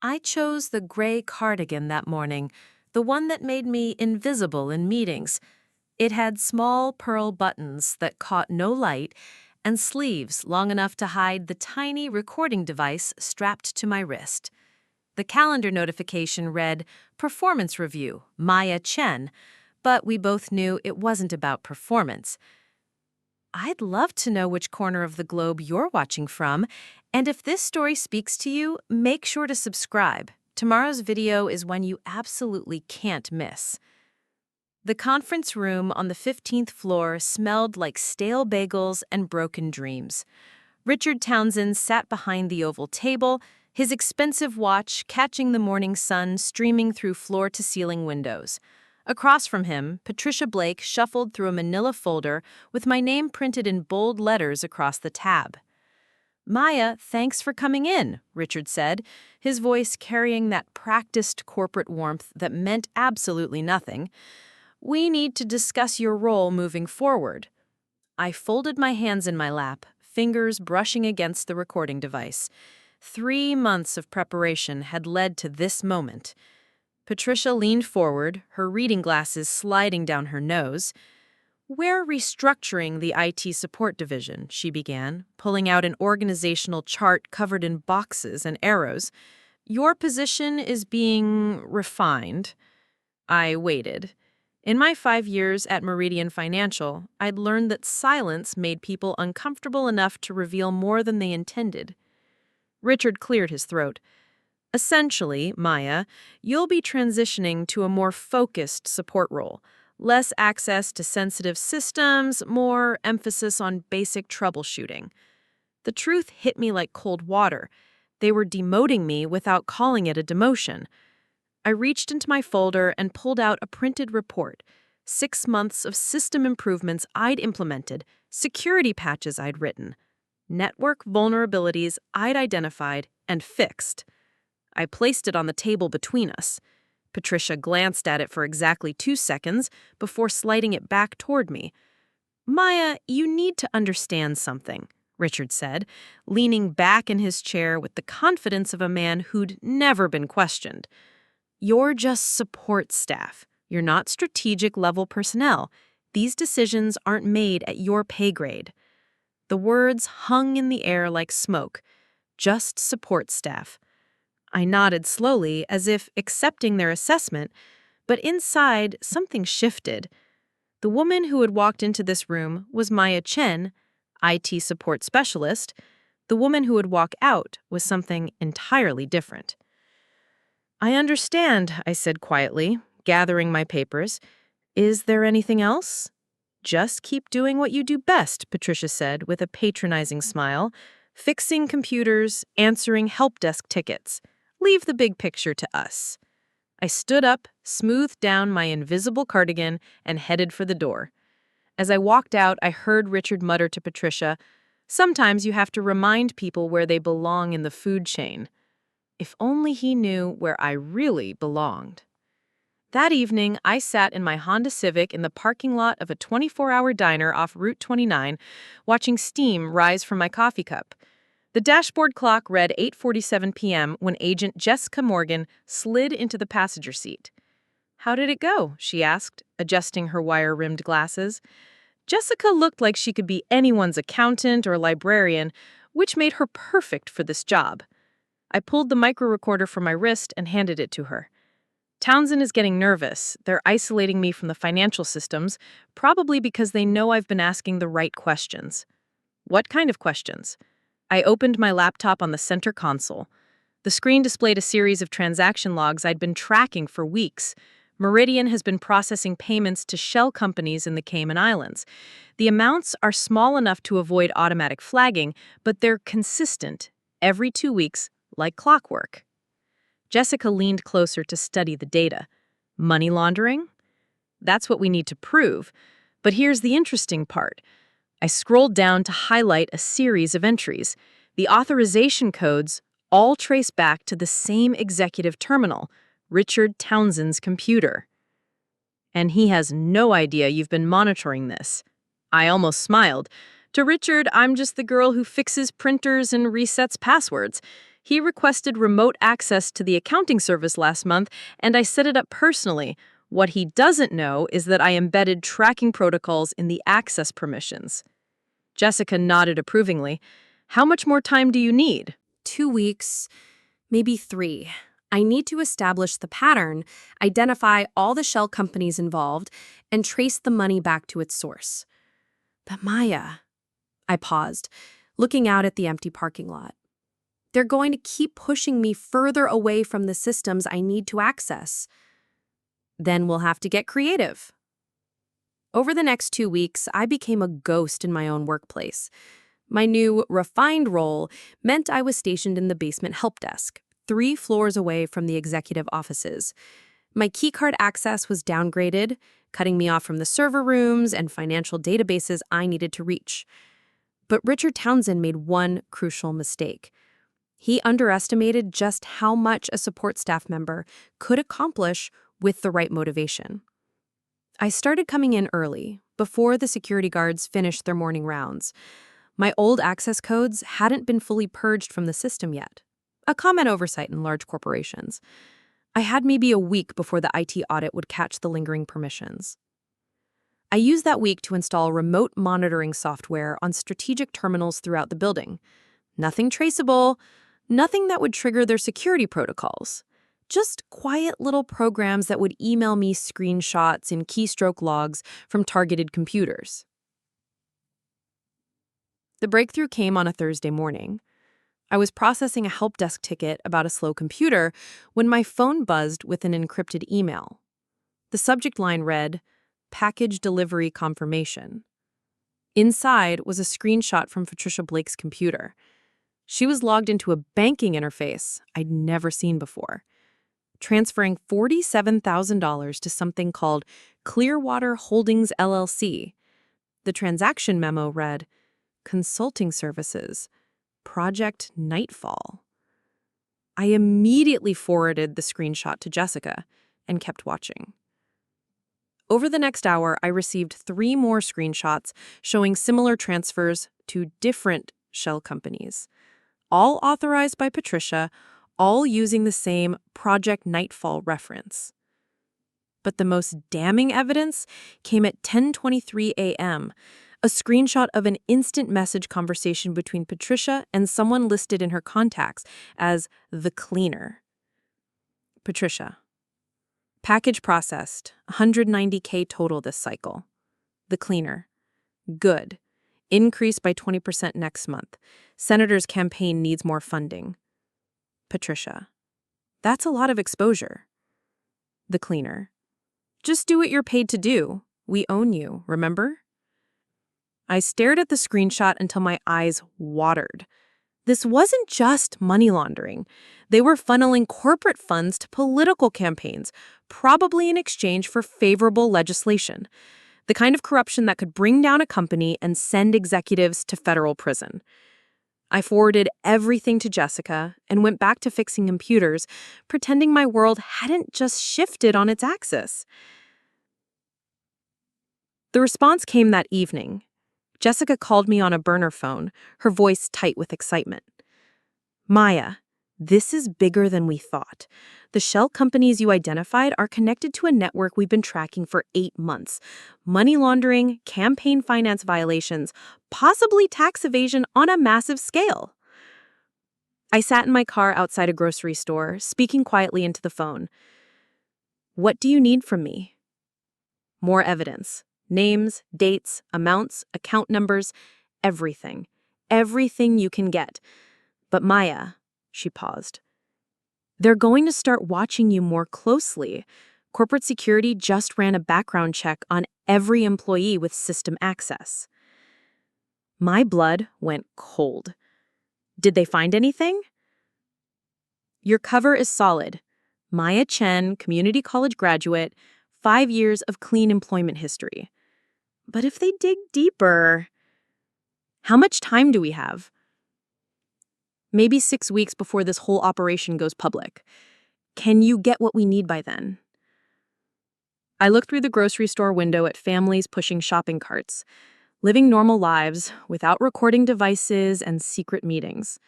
I chose the gray cardigan that morning, the one that made me invisible in meetings. It had small pearl buttons that caught no light and sleeves long enough to hide the tiny recording device strapped to my wrist. The calendar notification read, Performance Review, Maya Chen, but we both knew it wasn't about performance. I'd love to know which corner of the globe you're watching from, and if this story speaks to you, make sure to subscribe. Tomorrow's video is one you absolutely can't miss. The conference room on the 15th floor smelled like stale bagels and broken dreams. Richard Townsend sat behind the oval table, his expensive watch catching the morning sun streaming through floor-to-ceiling windows. Across from him, Patricia Blake shuffled through a manila folder with my name printed in bold letters across the tab. "Maya, thanks for coming in," Richard said, his voice carrying that practiced corporate warmth that meant absolutely nothing. "We need to discuss your role moving forward." I folded my hands in my lap, fingers brushing against the recording device. 3 months of preparation had led to this moment. Patricia leaned forward, her reading glasses sliding down her nose. "We're restructuring the IT support division," she began, pulling out an organizational chart covered in boxes and arrows. "Your position is being refined." I waited. In my 5 years at Meridian Financial, I'd learned that silence made people uncomfortable enough to reveal more than they intended. Richard cleared his throat. "Essentially, Maya, you'll be transitioning to a more focused support role. Less access to sensitive systems, more emphasis on basic troubleshooting." The truth hit me like cold water. They were demoting me without calling it a demotion. I reached into my folder and pulled out a printed report. 6 months of system improvements I'd implemented, security patches I'd written, network vulnerabilities I'd identified and fixed. I placed it on the table between us. Patricia glanced at it for exactly 2 seconds before sliding it back toward me. "Maya, you need to understand something," Richard said, leaning back in his chair with the confidence of a man who'd never been questioned. "You're just support staff. You're not strategic-level personnel. These decisions aren't made at your pay grade." The words hung in the air like smoke. Just support staff. I nodded slowly, as if accepting their assessment, but inside, something shifted. The woman who had walked into this room was Maya Chen, IT support specialist. The woman who would walk out was something entirely different. "I understand," I said quietly, gathering my papers. "Is there anything else?" "Just keep doing what you do best," Patricia said with a patronizing smile. "Fixing computers, answering help desk tickets. Leave the big picture to us." I stood up, smoothed down my invisible cardigan, and headed for the door. As I walked out, I heard Richard mutter to Patricia, "Sometimes you have to remind people where they belong in the food chain." If only he knew where I really belonged. That evening, I sat in my Honda Civic in the parking lot of a 24-hour diner off Route 29, watching steam rise from my coffee cup. The dashboard clock read 8:47 p.m. when Agent Jessica Morgan slid into the passenger seat. "How did it go?" she asked, adjusting her wire-rimmed glasses. Jessica looked like she could be anyone's accountant or librarian, which made her perfect for this job. I pulled the micro-recorder from my wrist and handed it to her. "Townsend is getting nervous. They're isolating me from the financial systems, probably because they know I've been asking the right questions." "What kind of questions?" I opened my laptop on the center console. The screen displayed a series of transaction logs I'd been tracking for weeks. Meridian has been processing payments to shell companies in the Cayman Islands. The amounts are small enough to avoid automatic flagging, but they're consistent, every 2 weeks, like clockwork. Jessica leaned closer to study the data. Money laundering? That's what we need to prove. But here's the interesting part. I scrolled down to highlight a series of entries. The authorization codes all trace back to the same executive terminal, Richard Townsend's computer. "And he has no idea you've been monitoring this." I almost smiled. "To Richard, I'm just the girl who fixes printers and resets passwords. He requested remote access to the accounting service last month, and I set it up personally. What he doesn't know is that I embedded tracking protocols in the access permissions. Jessica nodded approvingly. How much more time do you need? 2 weeks, maybe 3. I need to establish the pattern, identify all the shell companies involved, and trace the money back to its source. But Maya, I paused, looking out at the empty parking lot. They're going to keep pushing me further away from the systems I need to access. Then we'll have to get creative. Over the next 2 weeks, I became a ghost in my own workplace. My new, refined role meant I was stationed in the basement help desk, 3 floors away from the executive offices. My keycard access was downgraded, cutting me off from the server rooms and financial databases I needed to reach. But Richard Townsend made one crucial mistake. He underestimated just how much a support staff member could accomplish with the right motivation. I started coming in early, before the security guards finished their morning rounds. My old access codes hadn't been fully purged from the system yet, a common oversight in large corporations. I had maybe a week before the IT audit would catch the lingering permissions. I used that week to install remote monitoring software on strategic terminals throughout the building. Nothing traceable, nothing that would trigger their security protocols. Just quiet little programs that would email me screenshots and keystroke logs from targeted computers. The breakthrough came on a Thursday morning. I was processing a help desk ticket about a slow computer when my phone buzzed with an encrypted email. The subject line read, "Package delivery confirmation." Inside was a screenshot from Patricia Blake's computer. She was logged into a banking interface I'd never seen before, transferring $47,000 to something called Clearwater Holdings LLC. The transaction memo read, "Consulting services, Project Nightfall." I immediately forwarded the screenshot to Jessica and kept watching. Over the next hour, I received 3 more screenshots showing similar transfers to different shell companies, all authorized by Patricia, all using the same Project Nightfall reference. But the most damning evidence came at 10:23 a.m., a screenshot of an instant message conversation between Patricia and someone listed in her contacts as the cleaner. Patricia. Package processed, $190K total this cycle. The cleaner. Good. Increase by 20% next month. Senator's campaign needs more funding. Patricia. That's a lot of exposure. The cleaner. Just do what you're paid to do. We own you, remember? I stared at the screenshot until my eyes watered. This wasn't just money laundering. They were funneling corporate funds to political campaigns, probably in exchange for favorable legislation. The kind of corruption that could bring down a company and send executives to federal prison. I forwarded everything to Jessica and went back to fixing computers, pretending my world hadn't just shifted on its axis. The response came that evening. Jessica called me on a burner phone, her voice tight with excitement. "Maya, this is bigger than we thought. The shell companies you identified are connected to a network we've been tracking for 8 months. Money laundering, campaign finance violations, possibly tax evasion on a massive scale." I sat in my car outside a grocery store, speaking quietly into the phone. "What do you need from me?" More evidence. Names, dates, amounts, account numbers, everything. Everything you can get. "But Maya," she paused, "they're going to start watching you more closely. Corporate security just ran a background check on every employee with system access." My blood went cold. "Did they find anything?" "Your cover is solid. Maya Chen, community college graduate, 5 years of clean employment history. But if they dig deeper..." "How much time do we have?" "Maybe 6 weeks before this whole operation goes public. Can you get what we need by then?" I looked through the grocery store window at families pushing shopping carts, living normal lives without recording devices and secret meetings.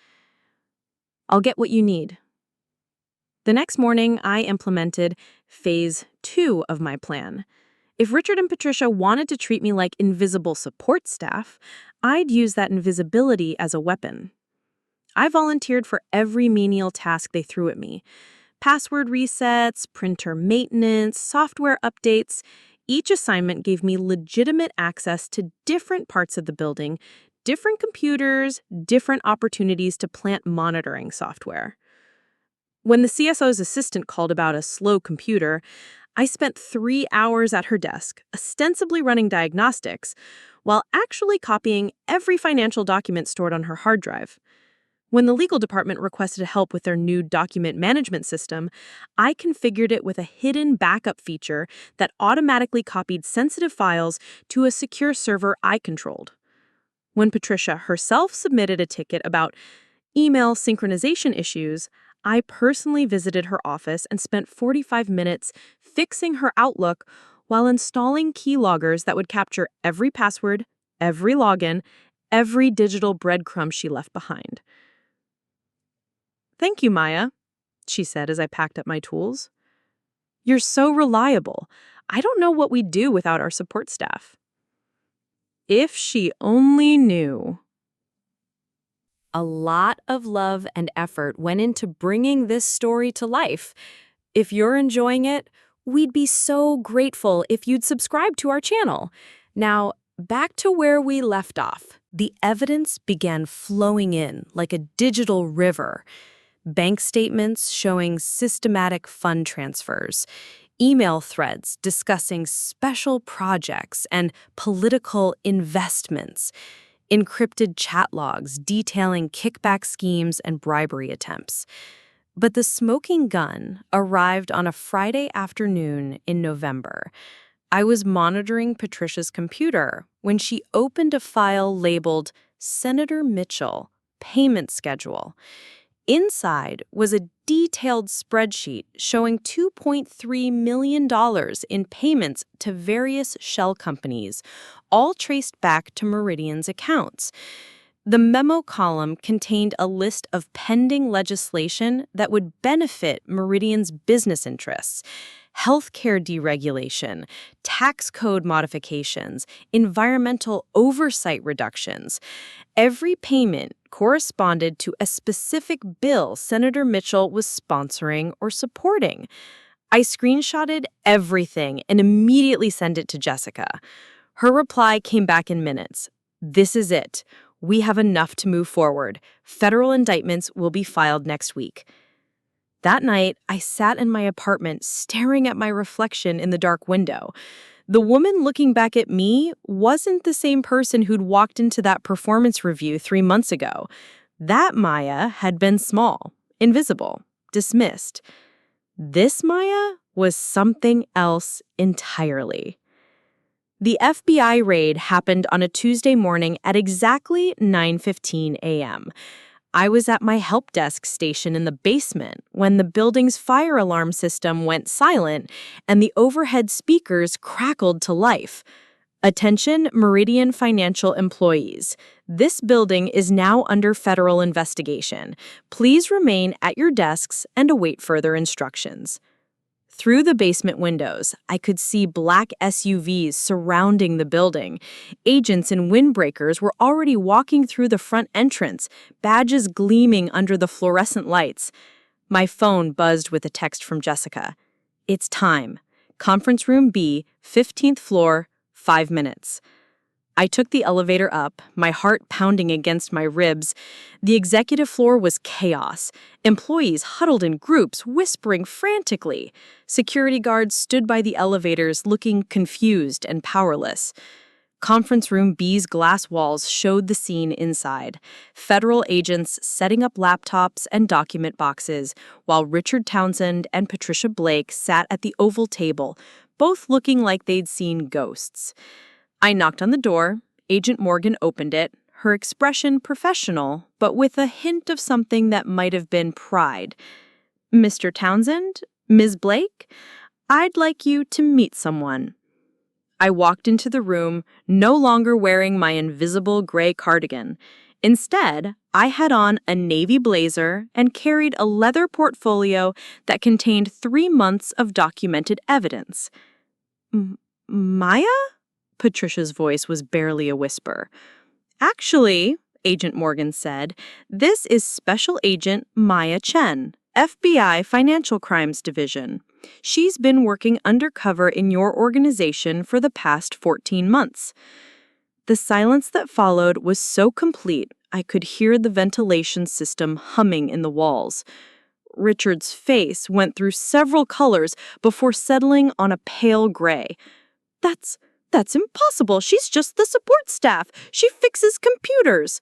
I'll get what you need. The next morning, I implemented phase 2 of my plan. If Richard and Patricia wanted to treat me like invisible support staff, I'd use that invisibility as a weapon. I volunteered for every menial task they threw at me. Password resets, printer maintenance, software updates. Each assignment gave me legitimate access to different parts of the building, different computers, different opportunities to plant monitoring software. When the CSO's assistant called about a slow computer, I spent 3 hours at her desk, ostensibly running diagnostics, while actually copying every financial document stored on her hard drive. When the legal department requested help with their new document management system, I configured it with a hidden backup feature that automatically copied sensitive files to a secure server I controlled. When Patricia herself submitted a ticket about email synchronization issues, I personally visited her office and spent 45 minutes fixing her Outlook while installing keyloggers that would capture every password, every login, every digital breadcrumb she left behind. "Thank you, Maya," she said as I packed up my tools. "You're so reliable. I don't know what we'd do without our support staff." If she only knew. A lot of love and effort went into bringing this story to life. If you're enjoying it, we'd be so grateful if you'd subscribe to our channel. Now, back to where we left off. The evidence began flowing in like a digital river. Bank statements showing systematic fund transfers, email threads discussing special projects and political investments, encrypted chat logs detailing kickback schemes and bribery attempts. But the smoking gun arrived on a Friday afternoon in November. I was monitoring Patricia's computer when she opened a file labeled Senator Mitchell, Payment Schedule. Inside was a detailed spreadsheet showing $2.3 million in payments to various shell companies, all traced back to Meridian's accounts. The memo column contained a list of pending legislation that would benefit Meridian's business interests: healthcare deregulation, tax code modifications, environmental oversight reductions. Every payment corresponded to a specific bill Senator Mitchell was sponsoring or supporting. I screenshotted everything and immediately sent it to Jessica. Her reply came back in minutes. "This is it. We have enough to move forward. Federal indictments will be filed next week." That night, I sat in my apartment staring at my reflection in the dark window. The woman looking back at me wasn't the same person who'd walked into that performance review 3 months ago. That Maya had been small, invisible, dismissed. This Maya was something else entirely. The FBI raid happened on a Tuesday morning at exactly 9:15 a.m. I was at my help desk station in the basement when the building's fire alarm system went silent and the overhead speakers crackled to life. "Attention, Meridian Financial employees. This building is now under federal investigation. Please remain at your desks and await further instructions." Through the basement windows, I could see black SUVs surrounding the building. Agents in windbreakers were already walking through the front entrance, badges gleaming under the fluorescent lights. My phone buzzed with a text from Jessica. "It's time. Conference room B, 15th floor, 5 minutes." I took the elevator up, my heart pounding against my ribs. The executive floor was chaos. Employees huddled in groups, whispering frantically. Security guards stood by the elevators, looking confused and powerless. Conference room B's glass walls showed the scene inside. Federal agents setting up laptops and document boxes, while Richard Townsend and Patricia Blake sat at the oval table, both looking like they'd seen ghosts. I knocked on the door. Agent Morgan opened it, her expression professional, but with a hint of something that might have been pride. "Mr. Townsend? Ms. Blake? I'd like you to meet someone." I walked into the room, no longer wearing my invisible gray cardigan. Instead, I had on a navy blazer and carried a leather portfolio that contained 3 months of documented evidence. Maya? Patricia's voice was barely a whisper. Actually, Agent Morgan said, this is Special Agent Maya Chen, FBI Financial Crimes Division. She's been working undercover in your organization for the past 14 months. The silence that followed was so complete, I could hear the ventilation system humming in the walls. Richard's face went through several colors before settling on a pale gray. That's impossible. She's just the support staff. She fixes computers.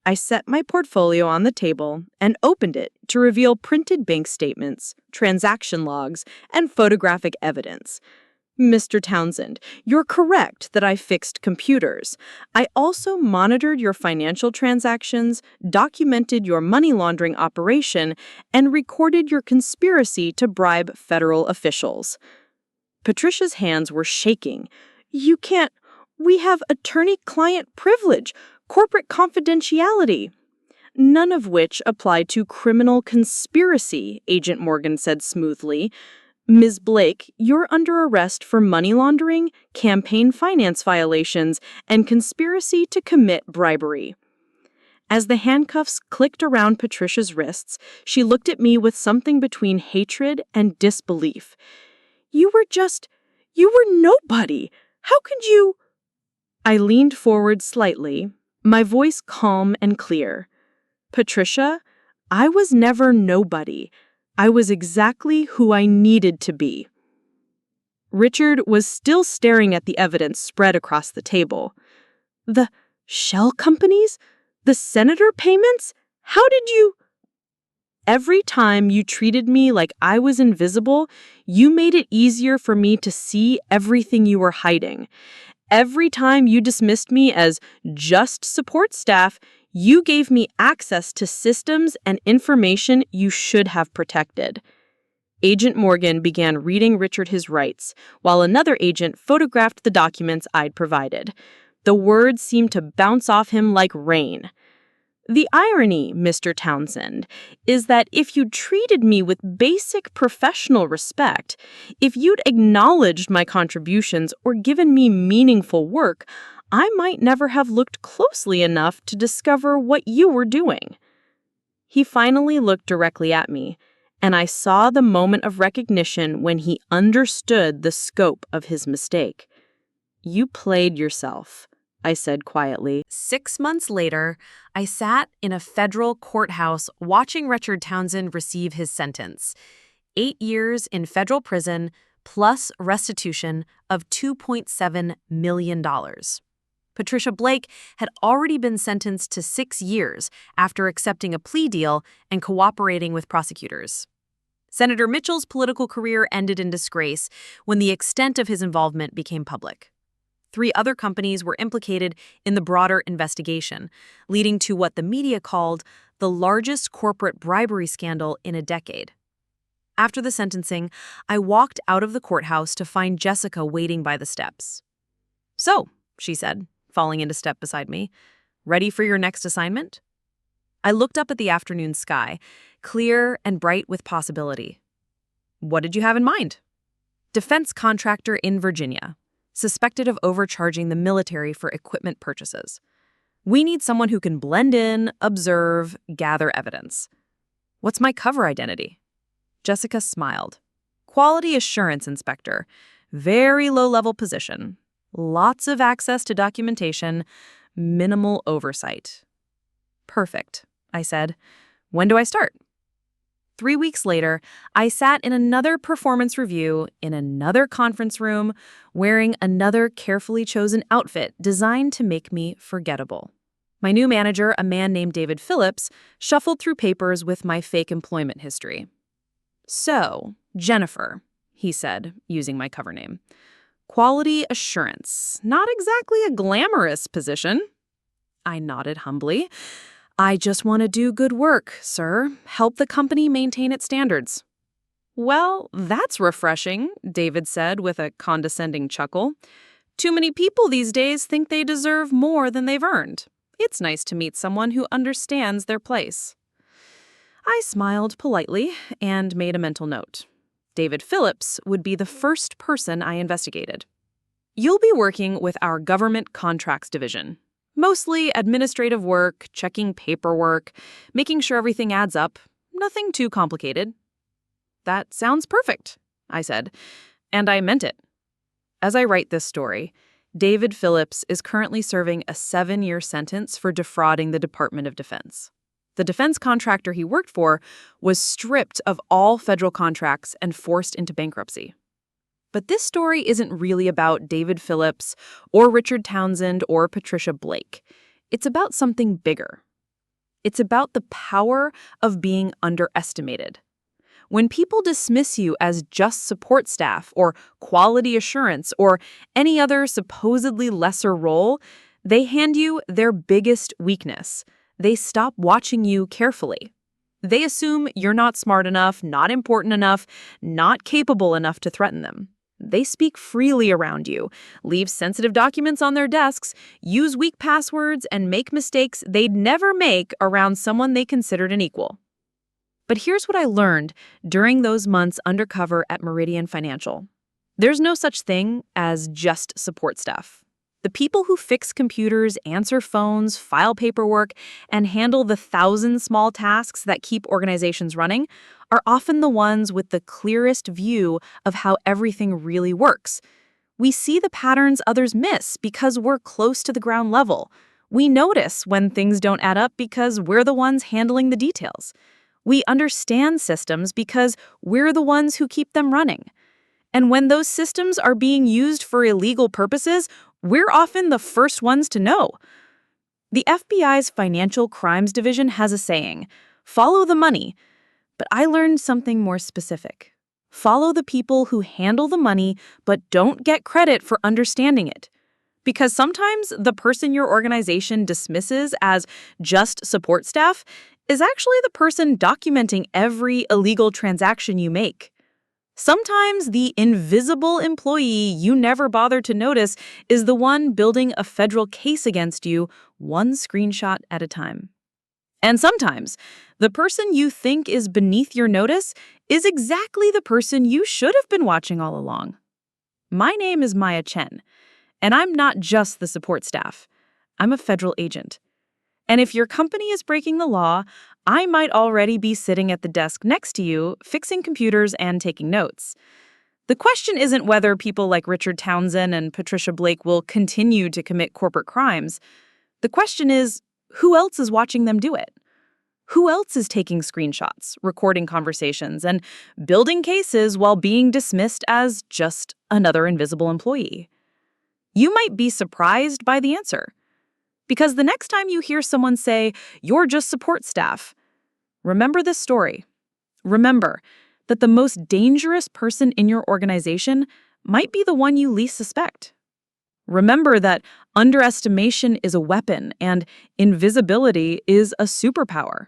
I set my portfolio on the table and opened it to reveal printed bank statements, transaction logs, and photographic evidence. Mr. Townsend, you're correct that I fixed computers. I also monitored your financial transactions, documented your money laundering operation, and recorded your conspiracy to bribe federal officials. Patricia's hands were shaking. You can't. We have attorney-client privilege, corporate confidentiality. None of which apply to criminal conspiracy, Agent Morgan said smoothly. Ms. Blake, you're under arrest for money laundering, campaign finance violations, and conspiracy to commit bribery. As the handcuffs clicked around Patricia's wrists, she looked at me with something between hatred and disbelief. You were nobody. How could you? I leaned forward slightly, my voice calm and clear. Patricia, I was never nobody. I was exactly who I needed to be. Richard was still staring at the evidence spread across the table. The shell companies? The senator payments? How did you? Every time you treated me like I was invisible, you made it easier for me to see everything you were hiding. Every time you dismissed me as just support staff, you gave me access to systems and information you should have protected. Agent Morgan began reading Richard his rights, while another agent photographed the documents I'd provided. The words seemed to bounce off him like rain. The irony, Mr. Townsend, is that if you'd treated me with basic professional respect, if you'd acknowledged my contributions or given me meaningful work, I might never have looked closely enough to discover what you were doing. He finally looked directly at me, and I saw the moment of recognition when he understood the scope of his mistake. You played yourself, I said quietly. 6 months later, I sat in a federal courthouse watching Richard Townsend receive his sentence. 8 years in federal prison plus restitution of $2.7 million. Patricia Blake had already been sentenced to 6 years after accepting a plea deal and cooperating with prosecutors. Senator Mitchell's political career ended in disgrace when the extent of his involvement became public. 3 other companies were implicated in the broader investigation, leading to what the media called the largest corporate bribery scandal in a decade. After the sentencing, I walked out of the courthouse to find Jessica waiting by the steps. "So," she said, falling into step beside me, "ready for your next assignment?" I looked up at the afternoon sky, clear and bright with possibility. "What did you have in mind?" "Defense contractor in Virginia, suspected of overcharging the military for equipment purchases. We need someone who can blend in, observe, gather evidence." "What's my cover identity?" Jessica smiled. "Quality assurance inspector. Very low-level position. Lots of access to documentation. Minimal oversight." "Perfect," I said. "When do I start?" 3 weeks later, I sat in another performance review in another conference room, wearing another carefully chosen outfit designed to make me forgettable. My new manager, a man named David Phillips, shuffled through papers with my fake employment history. "So, Jennifer," he said, using my cover name. "Quality assurance. Not exactly a glamorous position." I nodded humbly. "I just want to do good work, sir. Help the company maintain its standards." "Well, that's refreshing," David said with a condescending chuckle. "Too many people these days think they deserve more than they've earned. It's nice to meet someone who understands their place. I smiled politely and made a mental note. David Phillips would be the first person I investigated. You'll be working with our government contracts division. Mostly administrative work, checking paperwork, making sure everything adds up. Nothing too complicated. That sounds perfect, I said, and I meant it. As I write this story, David Phillips is currently serving a 7-year sentence for defrauding the Department of Defense. The defense contractor he worked for was stripped of all federal contracts and forced into bankruptcy. But this story isn't really about David Phillips or Richard Townsend or Patricia Blake. It's about something bigger. It's about the power of being underestimated. When people dismiss you as just support staff or quality assurance or any other supposedly lesser role, they hand you their biggest weakness. They stop watching you carefully. They assume you're not smart enough, not important enough, not capable enough to threaten them. They speak freely around you, leave sensitive documents on their desks, use weak passwords, and make mistakes they'd never make around someone they considered an equal. But here's what I learned during those months undercover at Meridian Financial. There's no such thing as just support staff. The people who fix computers, answer phones, file paperwork, and handle the 1,000 small tasks that keep organizations running are often the ones with the clearest view of how everything really works. We see the patterns others miss because we're close to the ground level. We notice when things don't add up because we're the ones handling the details. We understand systems because we're the ones who keep them running. And when those systems are being used for illegal purposes, we're often the first ones to know. The FBI's Financial Crimes Division has a saying, follow the money. But I learned something more specific. Follow the people who handle the money but don't get credit for understanding it. Because sometimes the person your organization dismisses as just support staff is actually the person documenting every illegal transaction you make. Sometimes the invisible employee you never bothered to notice is the one building a federal case against you, one screenshot at a time. And sometimes the person you think is beneath your notice is exactly the person you should have been watching all along. My name is Maya Chen, and I'm not just the support staff. I'm a federal agent. And if your company is breaking the law, I might already be sitting at the desk next to you, fixing computers and taking notes. The question isn't whether people like Richard Townsend and Patricia Blake will continue to commit corporate crimes. The question is, who else is watching them do it? Who else is taking screenshots, recording conversations, and building cases while being dismissed as just another invisible employee? You might be surprised by the answer. Because the next time you hear someone say, you're just support staff, remember this story. Remember that the most dangerous person in your organization might be the one you least suspect. Remember that underestimation is a weapon and invisibility is a superpower.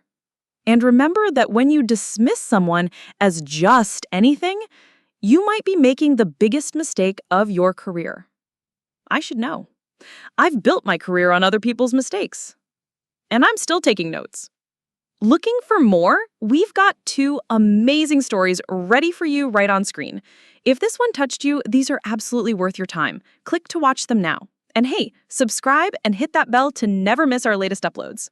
And remember that when you dismiss someone as just anything, you might be making the biggest mistake of your career. I should know. I've built my career on other people's mistakes. And I'm still taking notes. Looking for more? We've got 2 amazing stories ready for you right on screen. If this one touched you, these are absolutely worth your time. Click to watch them now. And hey, subscribe and hit that bell to never miss our latest uploads.